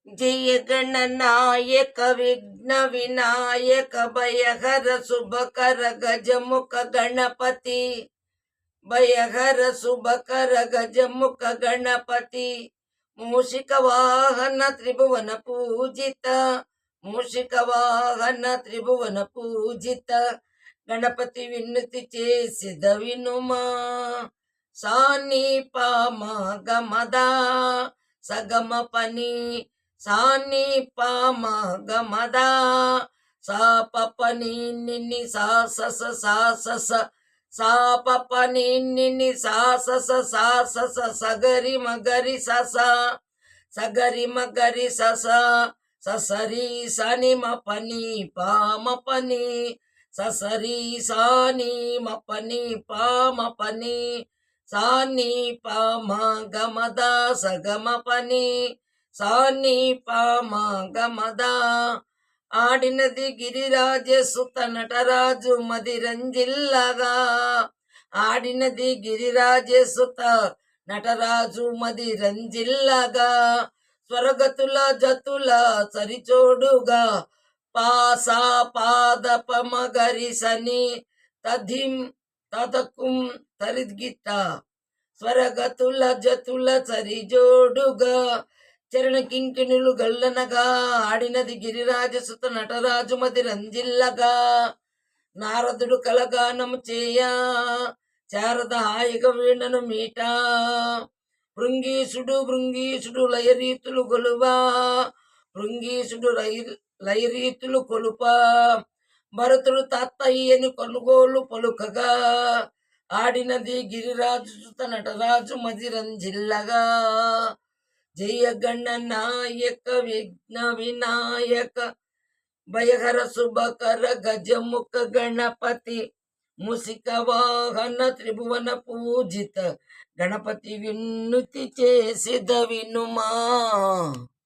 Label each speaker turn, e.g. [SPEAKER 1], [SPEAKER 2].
[SPEAKER 1] జయ గణనాయక విఘ్న వినాయక భయహర శుభకర గజముఖ గణపతి భయహర శుభకర గజముఖ గణపతి మూషిక వాహన త్రిభువన పూజిత మూషిక వాహన త్రిభువన పూజిత గణపతి విన్నతి చేసిద వినుమా సాని పామ గమదా సగమ పని సాని పామ గమదా సా పని నిన్ని సా సస సా సస సా పని నిన్ని సా సస సా సస సగరి మగరి సస సగరి మగరి సస ససరి సని మ పని పామ పని ససరి సాని మ పని పామ పని సాని పామ గమద సగమ పని సాని పామ గమద ఆడినది గిరిరాజ సుత నటరాజు మదిరంజిల్లగా ఆడినది గిరిరాజ సుత నటరాజు మదిరంజిల్లగా స్వరగతుల జతుల సరిచోడుగా పాసా పాదపమ గరిసని తధిం తదకుం తరిద్గిత స్వరగతుల జతుల సరిజోడుగా చరణ కింకిణులు గల్లనగా ఆడినది గిరిరాజ సుత నటరాజు మది రంజిల్లగా నారదుడు కలగానము చేయా శారద హాయిగా వీణను మీట భృంగీసుడు లయరీతులు గొలువా భృంగీసుడు లయరీతులు కొలుప భరతుడు తాత్తయ్యని కొనుగోలు పలుకగా ఆడినది గిరిరాజు సుత నటరాజు మదిరంజిల్లగా జయ గణనాయక విఘ్న వినాయక భయహర శుభకర గజముఖ గణపతి ముసిక వాహన త్రిభువన పూజిత గణపతి విన్నుతి చేసిద వినుమా.